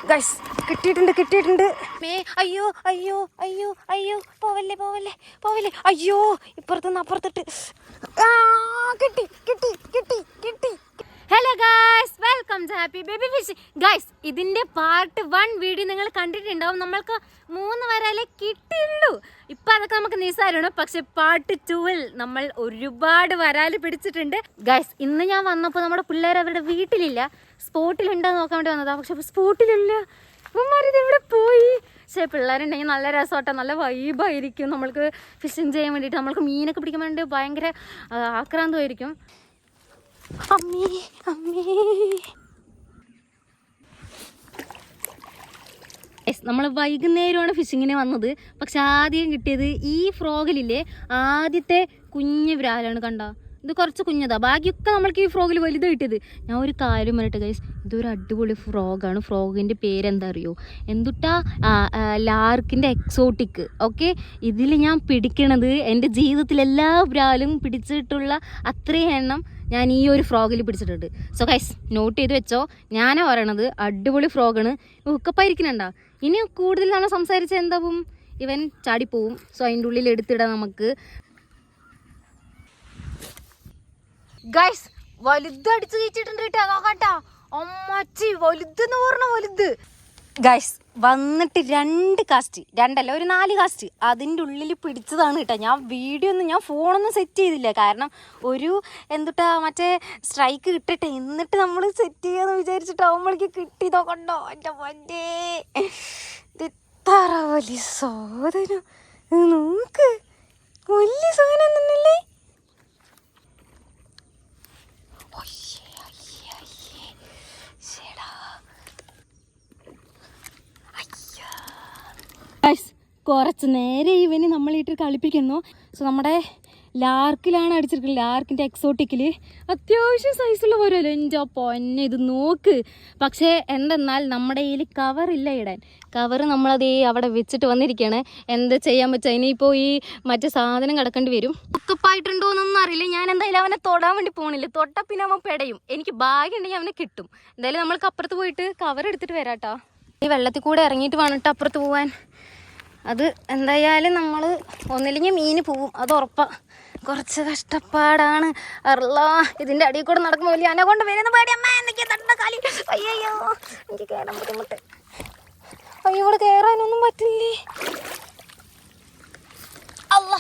Guys കിട്ടിയിട്ടുണ്ട്. അയ്യോ അയ്യോ അയ്യോ അയ്യോ പോവല്ലേ പോവല്ലേ പോവല്ലേ. അയ്യോ ഇപ്പുറത്തുനിന്ന് അപ്പുറത്തിട്ട് കിട്ടി കിട്ടി കിട്ടി കിട്ടി. Hello guys, welcome to happy baby fish. Guys, ഇതിന്റെ പാർട്ട് 1 വീഡിയോ നിങ്ങൾ കണ്ടിട്ടുണ്ടാവും. നമ്മൾക്ക് 3 വരാലേ കിട്ടിയുള്ളൂ. ഇപ്പൊ അതൊക്കെ നമുക്ക് നിസ്സാരമാണ്. പക്ഷെ പാർട്ട് 2-ൽ നമ്മൾ ഒരുപാട് വരാല് പിടിച്ചിട്ടുണ്ട്. ഗായ്സ്, ഇന്ന് ഞാൻ വന്നപ്പോൾ നമ്മുടെ പിള്ളേർ അവരുടെ വീട്ടിലില്ല, സ്പോട്ടിലുണ്ടോ നോക്കാൻ വേണ്ടി വന്നതാ. പക്ഷെ സ്പോട്ടിലില്ല. ഇവന്മാരിത് എവിടെ പോയി? പക്ഷേ പിള്ളേരുണ്ടെങ്കിൽ നല്ല രസമാട്ടോ, നല്ല വൈബായിരിക്കും. നമ്മൾക്ക് ഫിഷിങ് ചെയ്യാൻ വേണ്ടിയിട്ട്, നമ്മൾക്ക് മീനൊക്കെ പിടിക്കാൻ വേണ്ടി ഭയങ്കര ആക്രാന്തമായിരിക്കും. അമ്മേ അമ്മേ, നമ്മൾ വൈകുന്നേരമാണ് ഫിഷിങ്ങിന് വന്നത്. പക്ഷെ ആദ്യം കിട്ടിയത് ഈ ഫ്രോഗിലില്ലേ, ആദ്യത്തെ കുഞ്ഞ് വിരാലാണ്. കണ്ട, ഇത് കുറച്ച് കുഞ്ഞതാ. ബാക്കിയൊക്കെ നമ്മൾക്ക് ഈ ഫ്രോഗിൽ വലുത് കിട്ടിയത്. ഞാൻ ഒരു കാര്യം പറയട്ടെ ഗൈസ്, ഇതൊരു അടിപൊളി ഫ്രോഗാണ്. ഫ്രോഗിൻ്റെ പേരെന്താ അറിയോ? എന്തുട്ടാ, ലാർക്കിൻ്റെ എക്സോട്ടിക്. ഓക്കെ, ഇതിൽ ഞാൻ പിടിക്കണത് എൻ്റെ ജീവിതത്തിൽ എല്ലാ ബ്രാലും പിടിച്ചിട്ടുള്ള അത്രയും എണ്ണം ഞാൻ ഈ ഒരു ഫ്രോഗിൽ പിടിച്ചിട്ടുണ്ട്. സോ ഗൈസ്, നോട്ട് ചെയ്ത് വെച്ചോ. ഞാനാ പറയണത്, അടിപൊളി ഫ്രോഗാണ്. ഹുക്കപ്പായിരിക്കണണ്ട. ഇനി കൂടുതൽ നമ്മൾ സംസാരിച്ചാൽ എന്താവും, ഇവൻ ചാടിപ്പോവും. സോ അതിൻ്റെ ഉള്ളിൽ എടുത്തിടാം നമുക്ക്. ഗൈസ്, വലുത് അടിച്ചു കയറ്റിട്ടുണ്ട് കേട്ടോ. നോക്കാട്ടാ, അമ്മച്ചി വലുതെന്ന് പറഞ്ഞ വലുത്. ഗൈസ്, വന്നിട്ട് 2 കാസ്റ്റ്, 2 അല്ല, ഒരു 4 കാസ്റ്റ് അതിൻ്റെ ഉള്ളിൽ പിടിച്ചതാണ് കേട്ടോ. ഞാൻ ഫോണൊന്നും സെറ്റ് ചെയ്തില്ല. കാരണം ഒരു എന്തുട്ടാ മറ്റേ സ്ട്രൈക്ക് കിട്ടട്ടെ, എന്നിട്ട് നമ്മൾ സെറ്റ് ചെയ്യാന്ന് വിചാരിച്ചിട്ടാവുമ്പോഴേക്ക് കിട്ടി. നോക്കണ്ടോ എൻ്റെ വണ്ടേ, ഇത്ര വലിയ സാധനം. നോക്ക്, വലിയ സാധനം തന്നെയല്ലേ. കുറച്ച് നേരെ ഇവന് നമ്മളിട്ട് കളിപ്പിക്കുന്നു. സോ നമ്മുടെ ലാർക്കിലാണ് അടിച്ചിരിക്കുന്നത്, ലാർക്കിൻ്റെ എക്സോട്ടിക്കിൽ. അത്യാവശ്യം സൈസുള്ള പോരല്ലോ. എൻ്റെ പൊന്നെ, ഇത് നോക്ക്. പക്ഷേ എന്തെന്നാൽ നമ്മുടെ കയ്യിൽ കവറില്ല ഇടാൻ. കവറ് നമ്മളതേ അവിടെ വെച്ചിട്ട് വന്നിരിക്കുകയാണ്. എന്താ ചെയ്യാൻ പറ്റുക? ഇനിയിപ്പോൾ ഈ മറ്റേ സാധനം കിടക്കേണ്ടി വരും. ഉക്കപ്പായിട്ടുണ്ടോ എന്നൊന്നും അറിയില്ല. ഞാൻ എന്തായാലും അവനെ തൊടാൻ വേണ്ടി പോകണില്ല. തൊട്ടാൽ പിന്നെ അവൻ പെടയും. എനിക്ക് ഭാഗ്യം ഉണ്ടെങ്കിൽ അവനെ കിട്ടും. എന്തായാലും നമ്മൾക്ക് അപ്പുറത്ത് പോയിട്ട് കവർ എടുത്തിട്ട് വരാട്ടോ. ഈ വെള്ളത്തിൽ കൂടെ ഇറങ്ങിയിട്ട് വേണിട്ട് അപ്പുറത്ത് പോവാൻ. അത് എന്തായാലും നമ്മൾ ഒന്നില്ലെങ്കിൽ മീന് പോവും, അത് ഉറപ്പാണ്. കുറച്ച് കഷ്ടപ്പാടാണ്. അറളാ, ഇതിൻ്റെ അടിയിൽ കൂടെ നടക്കുമ്പോൾ വലിയ അനെ കൊണ്ട് വരുന്ന പേടി. അമ്മ എന്തൊക്കെയാ തട്ട കാലി. അയ്യോ, എനിക്ക് കയറാൻ ബുദ്ധിമുട്ട്. അയ്യോ, ഇവിടെ കയറാനൊന്നും പറ്റില്ലേ. അല്ലാ,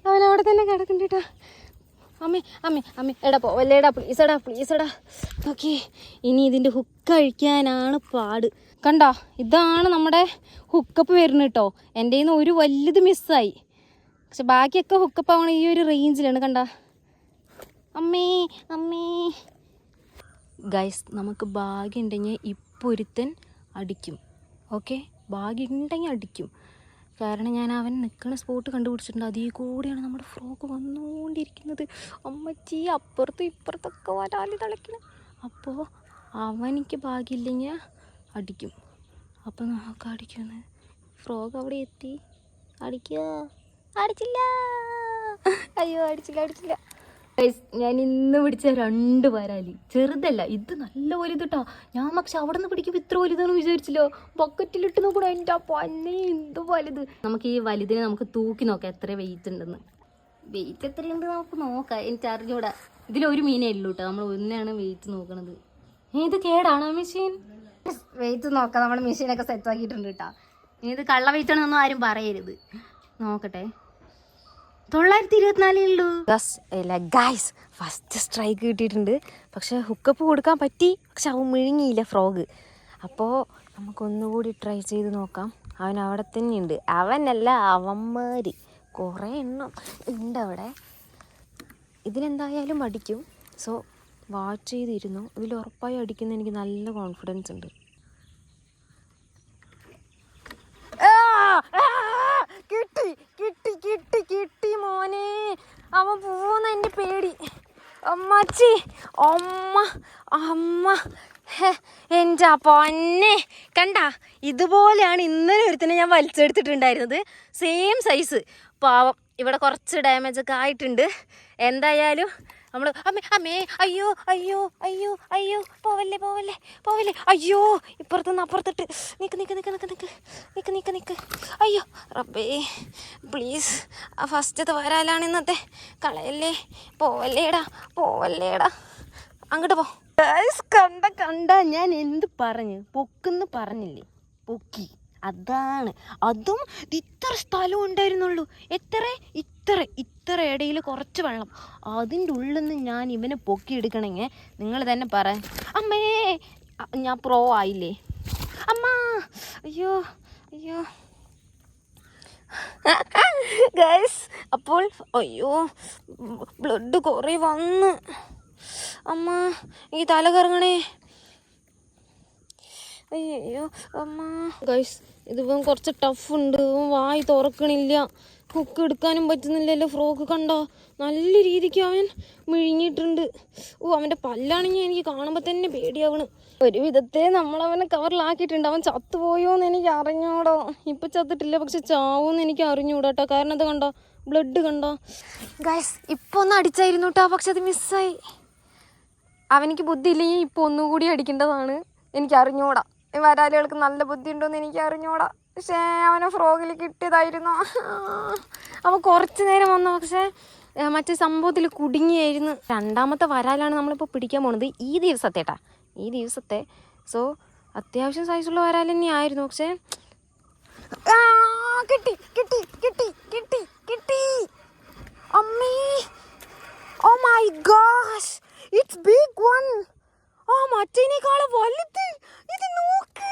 അവനവിടെ തന്നെ കിടക്കണ്ടേട്ടാ. അമ്മേ അമ്മേ അമ്മേ, എടാ പോവല്ലേടാ, പ്ലീസടാ പ്ലീസടാ. ഓക്കെ, ഇനി ഇതിൻ്റെ ഹുക്ക് അഴിക്കാനാണ് പാട്. കണ്ടോ, ഇതാണ് നമ്മുടെ ഹുക്കപ്പ് വരുന്നത് കേട്ടോ. എൻ്റെ കയ്യിൽ നിന്ന് ഒരു വലുത് മിസ്സായി. പക്ഷെ ബാക്കിയൊക്കെ ഹുക്കപ്പ് ആവണം ഈ ഒരു റേഞ്ചിലാണ്. കണ്ട അമ്മേ അമ്മേ. ഗൈസ്, നമുക്ക് ഭാഗ്യം ഉണ്ടെങ്കിൽ ഇപ്പോൾ ഒരുത്തൻ അടിക്കും. ഓക്കെ, ഭാഗ്യം ഉണ്ടെങ്കിൽ അടിക്കും. കാരണം ഞാൻ അവൻ നിൽക്കുന്ന സ്പോട്ട് കണ്ടുപിടിച്ചിട്ടുണ്ട്. അതിൽ കൂടെയാണ് നമ്മുടെ ഫ്രോഗ് വന്നുകൊണ്ടിരിക്കുന്നത്. അമ്മച്ചി, അപ്പുറത്തും ഇപ്പുറത്തൊക്കെ വരാല് തളിക്കണം. അപ്പോൾ അവനിക്ക് ഭാഗ്യമില്ലെങ്കിൽ അടിക്കും. അപ്പോൾ നമുക്ക് അടിക്കുന്നു. ഫ്രോഗ് അവിടെ എത്തി. അടിക്കുക. അടിച്ചില്ല. അയ്യോ, അടിച്ചില്ല. ഞാൻ ഇന്ന് പിടിച്ച 2 വരാലി ചെറുതല്ല, ഇത് നല്ല വലുതിട്ടാ. ഞാൻ പക്ഷെ അവിടെ നിന്ന് പിടിക്കുമ്പോൾ ഇത്ര വലുതാണെന്ന് വിചാരിച്ചില്ലോ. ബക്കറ്റിലിട്ട് നോക്കണം. എൻ്റെ പൊന്നേ, എന്ത് വലുത്. നമുക്ക് ഈ വലുതിനെ നമുക്ക് തൂക്കി നോക്കാം എത്ര വെയിറ്റ് ഉണ്ടെന്ന്. വെയിറ്റ് എത്രയുണ്ട് നമുക്ക് നോക്കാം. എനിക്ക് അറിഞ്ഞൂടാ. ഇതിലൊരു മീനേ ഉള്ളൂ കേട്ടോ. നമ്മൾ ഒന്നാണ് വെയിറ്റ് നോക്കണത്. ഇത് കേടാണോ മെഷീൻ? വെയിറ്റ് നോക്കാം. നമ്മുടെ മെഷീനൊക്കെ സെറ്റ് ആക്കിയിട്ടുണ്ട് കേട്ടോ. ഇനി ഇത് കള്ള വെയിറ്റ് ആണെന്നൊന്നും ആരും പറയരുത്. നോക്കട്ടെ, 924 ഉള്ളൂ. ഗൈസ്, ഫസ്റ്റ് സ്ട്രൈക്ക് കിട്ടിയിട്ടുണ്ട്. പക്ഷെ ഹുക്കപ്പ് കൊടുക്കാൻ പറ്റി, പക്ഷെ അവൻ മിഴുങ്ങിയില്ല ഫ്രോഗ്. അപ്പോൾ നമുക്കൊന്നുകൂടി ട്രൈ ചെയ്ത് നോക്കാം. അവൻ അവിടെ തന്നെയുണ്ട്. അവനല്ല, അവന്മാർ കുറേ എണ്ണം ഉണ്ട് അവിടെ. ഇതിനെന്തായാലും അടിക്കും. സോ വാച്ച് ചെയ്തിരുന്നു. ഇതിൽ ഉറപ്പായി അടിക്കുന്ന എനിക്ക് നല്ല കോൺഫിഡൻസ് ഉണ്ട്. കിട്ടി കിട്ടി കിട്ടി കിട്ടി മോനെ. അവൻ പോകുന്ന എൻ്റെ പേടി. അമ്മച്ചി, അമ്മ അമ്മ, എൻ്റെ പൊന്നെ. കണ്ട, ഇതുപോലെയാണ് ഇന്നലെ ഒരുത്തിനെ ഞാൻ വലിച്ചെടുത്തിട്ടുണ്ടായിരുന്നത്. Same size. പാവം, ഇവിടെ കുറച്ച് ഡാമേജൊക്കെ ആയിട്ടുണ്ട്. എന്തായാലും നമ്മൾ അമ്മേ അമ്മേ അയ്യോ അയ്യോ അയ്യോ അയ്യോ പോവല്ലേ പോവല്ലേ പോവല്ലേ അയ്യോ ഇപ്പുറത്തുനിന്ന് അപ്പുറത്തിട്ട് നിക്ക് നിക്ക് നിക്ക് നിക്ക് നിക്ക് നിക്ക് നിക്ക് നിക്ക് അയ്യോ റബ്ബേ പ്ലീസ് ആ ഫസ്റ്റത്തെ വരാലാണ് ഇന്നത്തെ കളയല്ലേ പോവല്ലേടാ പോവല്ലേടാ അങ്ങോട്ട് പോ. കണ്ട കണ്ട ഞാൻ എന്ത് പറഞ്ഞു പൊക്കെന്ന് പറഞ്ഞില്ലേ പൊക്കി അതാണ്. അതും ഇത്ര സ്ഥലം ഉണ്ടായിരുന്നുള്ളൂ. ഇത്ര ഇടയിൽ കുറച്ച് വെള്ളം അതിൻ്റെ ഉള്ളിൽ നിന്ന് ഞാൻ ഇവനെ പൊക്കിയെടുക്കണമെങ്കിൽ നിങ്ങൾ തന്നെ പറ. അമ്മേ ഞാൻ പ്രോ ആയില്ലേ അമ്മ അയ്യോ അയ്യോ ഗൈസ് അപ്പോൾ അയ്യോ ബ്ലഡ് കുറേ വന്ന് അമ്മ ഈ തല കറങ്ങണേ അയ്യോ അമ്മ. ഗൈസ് ഇതിപ്പം കുറച്ച് ടഫ് ഉണ്ട്. വായി തുറക്കണില്ല, ഹുക്ക് എടുക്കാനും പറ്റുന്നില്ലല്ലോ. ഫ്രോക്ക് കണ്ടോ നല്ല രീതിക്ക് അവൻ മിഴിഞ്ഞിട്ടുണ്ട്. അവൻ്റെ പല്ലാണെങ്കിൽ എനിക്ക് കാണുമ്പോൾ തന്നെ പേടിയാവണ്. ഒരു വിധത്തെ നമ്മളവനെ കവറിലാക്കിയിട്ടുണ്ട്. അവൻ ചത്തുപോയോന്ന് എനിക്ക് അറിഞ്ഞൂടോ. ഇപ്പം ചത്തിട്ടില്ല, പക്ഷെ ചാവോന്ന് എനിക്ക് അറിഞ്ഞൂടാ കേട്ടോ. കാരണം അത് കണ്ടോ ബ്ലഡ് കണ്ടോ. ഗൈസ് ഇപ്പോൾ ഒന്ന് അടിച്ചായിരുന്നു കേട്ടോ, പക്ഷെ അത് മിസ്സായി. അവനിക്ക് ബുദ്ധി ഇല്ലെങ്കിൽ ഇപ്പോൾ ഒന്നുകൂടി അടിക്കേണ്ടതാണ്. എനിക്ക് അറിഞ്ഞൂടാ. വരാലുകൾക്ക് നല്ല ബുദ്ധി ഉണ്ടോയെന്ന് എനിക്ക് അറിഞ്ഞൂടാ. പക്ഷേ അവനെ ഫ്രോഗിൽ കിട്ടിയതായിരുന്നു. അവൻ കുറച്ച് നേരം വന്നു, പക്ഷേ മറ്റേ സംഭവത്തിൽ കുടുങ്ങിയായിരുന്നു. രണ്ടാമത്തെ വരാലാണ് നമ്മളിപ്പോൾ പിടിക്കാൻ പോണത് ഈ ദിവസത്തെ. സോ അത്യാവശ്യം സൈസുള്ള വരാൽ തന്നെയായിരുന്നു. പക്ഷേ കിട്ടി കിട്ടി കിട്ടി കിട്ടി കിട്ടി അമ്മേ. Oh my gosh, it's big one. മറ്റേനേക്കാളും വലുത്. ഇത് നോക്ക്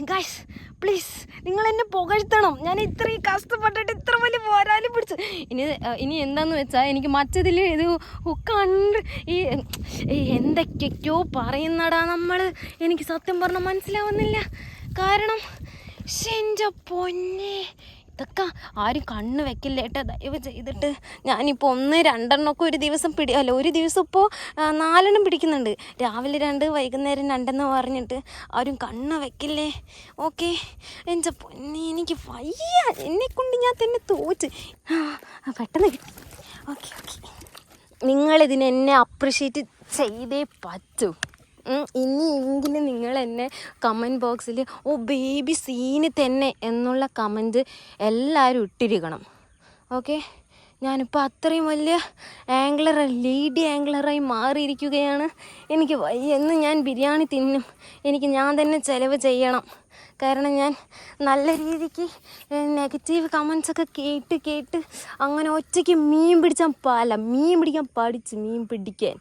ഗൈസ്, പ്ലീസ് നിങ്ങൾ എന്നെ പുകഴ്ത്തണം. ഞാൻ ഇത്രയും കഷ്ടപ്പെട്ടിട്ട് ഇത്ര വലിയ വരാലും പിടിച്ചു. ഇനി എന്താന്ന് വെച്ചാൽ എനിക്ക് മറ്റതിൽ ഇത് കണ്ട് ഈ എന്തൊക്കെയോ പറയുന്നടാ നമ്മൾ. എനിക്ക് സത്യം പറഞ്ഞാൽ മനസ്സിലാവുന്നില്ല. കാരണം എൻ്റെ പൊന്നെ ഇതൊക്കെ ആരും കണ്ണ് വെക്കില്ലേട്ടാ ദയവ് ചെയ്തിട്ട്. ഞാനിപ്പോൾ 1-2 ഒരു ദിവസം ഒരു ദിവസം ഇപ്പോൾ 4 പിടിക്കുന്നുണ്ട്. രാവിലെ 2 വൈകുന്നേരം 2 പറഞ്ഞിട്ട് ആരും കണ്ണ് വെക്കില്ലേ. ഓക്കെ എൻ്റെ പൊന്നെ എനിക്ക് വയ്യ, എന്നെക്കൊണ്ട് ഞാൻ തന്നെ തോറ്റ്. പെട്ടെന്ന് കിട്ടി. ഓക്കെ നിങ്ങളിതിന് എന്നെ അപ്രിഷ്യേറ്റ് ചെയ്തേ പറ്റൂ. ഇനിയെങ്കിലും നിങ്ങൾ എന്നെ കമൻറ്റ് ബോക്സിൽ ബേബി സീന് തന്നെ എന്നുള്ള കമൻറ്റ് എല്ലാവരും ഇട്ടിരിക്കണം. ഓക്കെ ഞാനിപ്പോൾ അത്രയും വലിയ ലീഡി ആംഗ്ലറായി മാറിയിരിക്കുകയാണ്. എനിക്ക് എന്ന് ഞാൻ ബിരിയാണി തിന്നും. എനിക്ക് ഞാൻ തന്നെ ചിലവ് ചെയ്യണം. കാരണം ഞാൻ നല്ല രീതിക്ക് നെഗറ്റീവ് കമൻസൊക്കെ കേട്ട് അങ്ങനെ ഒറ്റയ്ക്ക് മീൻ പിടിക്കാൻ പഠിച്ച് മീൻ പിടിക്കാൻ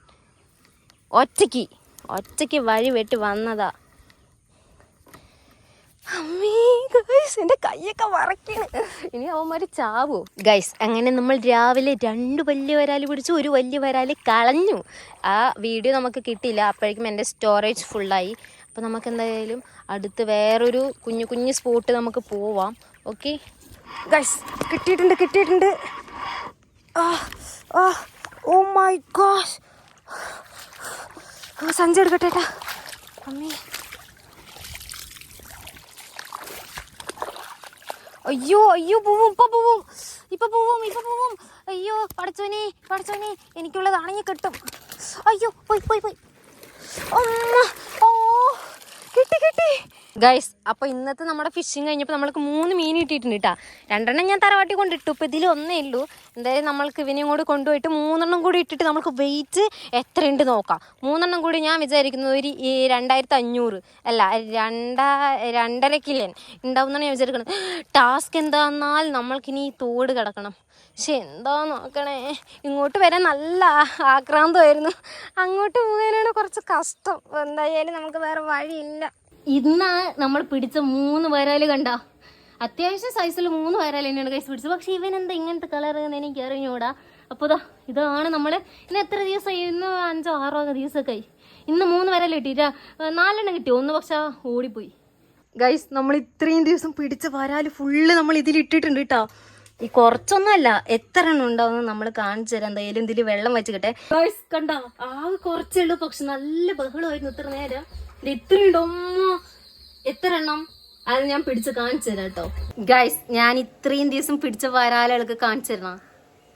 ഒറ്റയ്ക്ക് വഴി വെട്ടി വന്നതാ. അമ്മേ ഗൈസ് എൻ്റെ കൈയൊക്കെ വറക്കാണ്. ഇനി അവന്മാർ ചാവോ ഗൈസ്. അങ്ങനെ നമ്മൾ രാവിലെ 2 വലിയ വരാൽ പിടിച്ചു, 1 വലിയ വരാൽ കളഞ്ഞു. ആ വീഡിയോ നമുക്ക് കിട്ടിയില്ല, അപ്പോഴേക്കും എൻ്റെ സ്റ്റോറേജ് ഫുള്ളായി. അപ്പോൾ നമുക്ക് എന്തായാലും അടുത്ത് വേറൊരു കുഞ്ഞു സ്പോട്ട് നമുക്ക് പോവാം. ഓക്കെ ഗൈസ് കിട്ടിയിട്ടുണ്ട്. ഓ മൈ ഗോഷ്, സഞ്ചി എടുക്കട്ടെ അമ്മേ. അയ്യോ പോവും, ഇപ്പൊ പോവും. അയ്യോ പടച്ചോനെ എനിക്കുള്ളതാണെങ്കിൽ കിട്ടും. അയ്യോ പോയി. കിട്ടി ഗൈസ്. അപ്പോൾ ഇന്നത്തെ നമ്മുടെ ഫിഷിങ് കഴിഞ്ഞപ്പോൾ നമ്മൾക്ക് 3 മീൻ കിട്ടിയിട്ടുണ്ട് കേട്ടോ. 2 ഞാൻ തറവാട്ടി കൊണ്ടിട്ടു. ഇപ്പോൾ ഇതിൽ 1 ഉള്ളൂ. എന്തായാലും നമ്മൾക്ക് ഇവനെയും കൂടി കൊണ്ടുപോയിട്ട് 3 കൂടി ഇട്ടിട്ട് നമുക്ക് വെയിറ്റ് എത്രയുണ്ട് നോക്കാം. 3 കൂടി ഞാൻ വിചാരിക്കുന്നത് ഒരു 2500 അല്ല 2.5 കിലോ ഉണ്ടാവുമെന്നാണ് ഞാൻ വിചാരിക്കുന്നത്. ടാസ്ക് എന്താന്നാൽ നമ്മൾക്കിനി തോട് കിടക്കണം. പക്ഷെ എന്താ നോക്കണേ, ഇങ്ങോട്ട് വരാൻ നല്ല ആക്രാന്തമായിരുന്നു, അങ്ങോട്ട് പോകാനാണ് കുറച്ച് കഷ്ടം. എന്തായാലും നമുക്ക് വേറെ വഴിയില്ല. ഇന്ന് നമ്മൾ പിടിച്ച 3 വരാൽ കണ്ട അത്യാവശ്യം സൈസിൽ 3 വരാൽ തന്നെയാണ് കൈസ് പിടിച്ചത്. പക്ഷെ ഇവൻ എന്താ ഇങ്ങനത്തെ കളർ എന്ന് എനിക്ക് അറിഞ്ഞൂടാ. അപ്പോൾ ഇതാണ് നമ്മൾ ഇന്ന് എത്ര ദിവസമായി? ഇന്ന് 5-6 ദിവസമൊക്കെ ആയി. ഇന്ന് 3 വരാൽ കിട്ടിയിട്ടാ. 4 കിട്ടി, 1 പക്ഷെ ഓടിപ്പോയി. ഗൈസ് നമ്മൾ ഇത്രയും ദിവസം പിടിച്ച വരാൽ ഫുള്ള് നമ്മൾ ഇതിലിട്ടിട്ടുണ്ട് കേട്ടോ. ഈ കുറച്ചൊന്നുമല്ല, എത്ര എണ്ണം ഉണ്ടാവും നമ്മൾ കാണിച്ചു തരാം. എന്തായാലും ഇതിൽ വെള്ളം വെച്ചിട്ടെ ഗൈസ്. കണ്ട ആകെ കുറച്ചുള്ളൂ, പക്ഷെ നല്ല ബഹളമായിരുന്നു ഇത്ര നേരം. ഇത്രയുണ്ടോ എത്ര എണ്ണം? അത് ഞാൻ പിടിച്ച് കാണിച്ചു തരാം കേട്ടോ. ഗൈസ് ഞാൻ ഇത്രയും ദിവസം പിടിച്ച വരാലുകൾക്ക് കാണിച്ചു തരണം.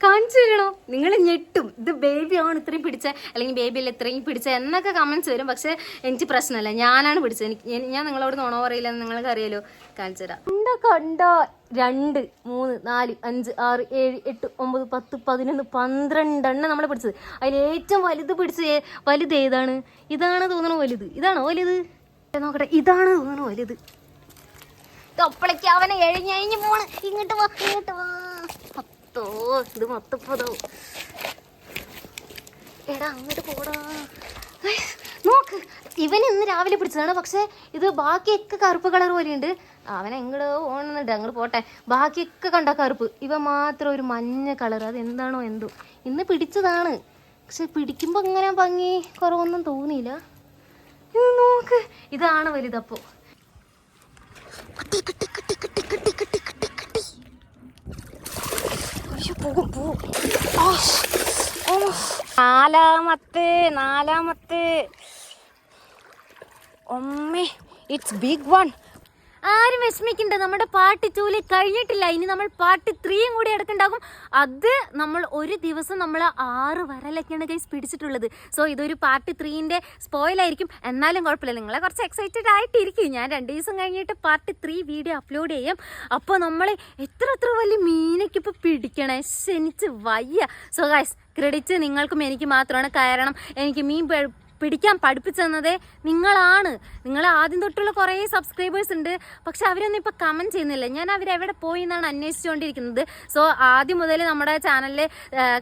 കാണിച്ചു തരണോ? നിങ്ങൾ ഞെട്ടും. ഇത് ബേബിയാണ് ഇത്രയും പിടിച്ചത്, അല്ലെങ്കിൽ ബേബിയല്ല ഇത്രയും പിടിച്ചത് എന്നൊക്കെ കമൻറ്റ്സ് വരും. പക്ഷെ എനിക്ക് പ്രശ്നമല്ല, ഞാനാണ് പിടിച്ചത്. ഞാൻ നിങ്ങളോട് നുണ പറയില്ലെന്ന് നിങ്ങൾക്ക് അറിയാലോ. കാണിച്ചു തരാം. കണ്ടോ 2, 3, 4, 5, 6, 7, 8, 9, 10, 11, 12 നമ്മൾ പിടിച്ചത്. അതിൽ ഏറ്റവും വലുത് വലുത് ഏതാണ്? ഇതാണ് തോന്നണു വലുത്. ഇതാണോ വലുത്? നോക്കട്ടെ, ഇതാണ് തോന്നണു വലുത്. അപ്പോഴേക്ക് അവനെ എഴിഞ്ഞഴിഞ്ഞ് പോണ്. ഇങ്ങോട്ട് വാ. ഇത് മൊത്തപ്പോ എടാ അങ്ങോട്ട് പോടാ. നോക്ക്, ഇവൻ ഇന്ന് രാവിലെ പിടിച്ചതാണ്. പക്ഷെ ഇത് ബാക്കിയൊക്കെ കറുപ്പ് കളർ പോലെയുണ്ട്. അവൻ എങ്ങോട്ട് പോകണമെന്നുണ്ട്, അങ്ങോട്ട് പോട്ടെ. ബാക്കിയൊക്കെ കണ്ട കറുപ്പ്, ഇവ മാത്രം ഒരു മഞ്ഞ കളർ. അത് എന്താണോ എന്തോ. ഇന്ന് പിടിച്ചതാണ്, പക്ഷെ പിടിക്കുമ്പോൾ ഇങ്ങനെ ഭംഗി കുറവൊന്നും തോന്നിയില്ല. ഇത് നോക്ക്, ഇതാണ് വലുതപ്പോ. നാലാമത്തെ ഒമ്മേ, ഇറ്റ്സ് ബിഗ് വൺ. ആരും വിഷമിക്കണ്ട, നമ്മുടെ പാർട്ട് 2 കഴിഞ്ഞിട്ടില്ല. ഇനി നമ്മൾ പാർട്ട് 3 കൂടി എടുക്കുന്നുണ്ടാകും. അത് നമ്മൾ ഒരു ദിവസം നമ്മൾ 6 വരലൊക്കെയാണ് ഗൈസ് പിടിച്ചിട്ടുള്ളത്. സോ ഇതൊരു പാർട്ട് 3ന്റെ സ്പോയിലായിരിക്കും. എന്നാലും കുഴപ്പമില്ല, നിങ്ങളെ കുറച്ച് എക്സൈറ്റഡ് ആയിട്ടിരിക്കും. ഞാൻ 2 ദിവസം കഴിഞ്ഞിട്ട് പാർട്ട് 3 വീഡിയോ അപ്ലോഡ് ചെയ്യാം. അപ്പോൾ നമ്മൾ എത്ര വലിയ മീനൊക്കെ ഇപ്പോൾ പിടിക്കണേ, എനിക്ക് വയ്യ. സോ ഗൈസ്, ക്രെഡിറ്റ് നിങ്ങൾക്കും എനിക്ക് മാത്രമാണ്. കാരണം എനിക്ക് മീൻ പിടിക്കാൻ പഠിപ്പിച്ചു തന്നതേ നിങ്ങളാണ്. നിങ്ങൾ ആദ്യം തൊട്ടുള്ള കുറേ സബ്സ്ക്രൈബേഴ്സ് ഉണ്ട്, പക്ഷെ അവരൊന്നും ഇപ്പോൾ കമൻറ്റ് ചെയ്യുന്നില്ല. ഞാൻ അവരെവിടെ പോയി എന്നാണ് അന്വേഷിച്ചുകൊണ്ടിരിക്കുന്നത്. സോ ആദ്യം മുതൽ നമ്മുടെ ചാനലിൽ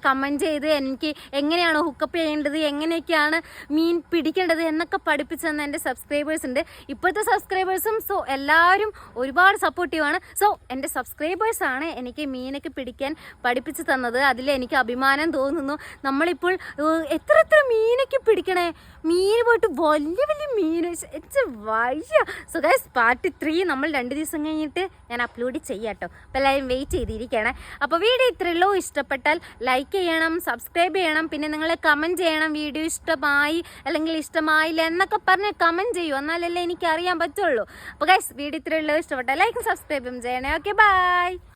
കമൻറ്റ് ചെയ്ത് എനിക്ക് എങ്ങനെയാണ് ഹുക്കപ്പ് ചെയ്യേണ്ടത്, എങ്ങനെയൊക്കെയാണ് മീൻ പിടിക്കേണ്ടത് എന്നൊക്കെ പഠിപ്പിച്ചു തന്ന എൻ്റെ സബ്സ്ക്രൈബേഴ്സ് ഉണ്ട്. ഇപ്പോഴത്തെ സബ്സ്ക്രൈബേഴ്സും സോ എല്ലാവരും ഒരുപാട് സപ്പോർട്ടീവാണ്. സോ എൻ്റെ സബ്സ്ക്രൈബേഴ്സാണ് എനിക്ക് മീനൊക്കെ പിടിക്കാൻ പഠിപ്പിച്ചു തന്നത്. അതിൽ എനിക്ക് അഭിമാനം തോന്നുന്നു. നമ്മളിപ്പോൾ എത്ര മീനൊക്കെ പിടിക്കണേ. മീൻ പോയിട്ട് വലിയ മീൻ വയ്യ. സോ ഗൈസ്, പാർട്ട് 3 നമ്മൾ 2 ദിവസം കഴിഞ്ഞിട്ട് ഞാൻ അപ്ലോഡ് ചെയ്യാം കേട്ടോ. അപ്പോൾ എല്ലാവരും വെയിറ്റ് ചെയ്തിരിക്കുകയാണ്. അപ്പോൾ വീഡിയോ ഇത്രയുള്ളൂ. ഇഷ്ടപ്പെട്ടാൽ ലൈക്ക് ചെയ്യണം, സബ്സ്ക്രൈബ് ചെയ്യണം, പിന്നെ നിങ്ങൾ കമൻറ്റ് ചെയ്യണം. വീഡിയോ ഇഷ്ടമായി അല്ലെങ്കിൽ ഇഷ്ടമായില്ല എന്നൊക്കെ പറഞ്ഞ് കമൻറ്റ് ചെയ്യൂ, എന്നാലല്ലേ എനിക്ക് അറിയാൻ പറ്റുള്ളൂ. അപ്പോൾ ഗൈസ്, വീഡിയോ ഇത്രയുള്ളൂ. ഇഷ്ടപ്പെട്ടാൽ ലൈക്കും സബ്സ്ക്രൈബും ചെയ്യണേ. Okay, by.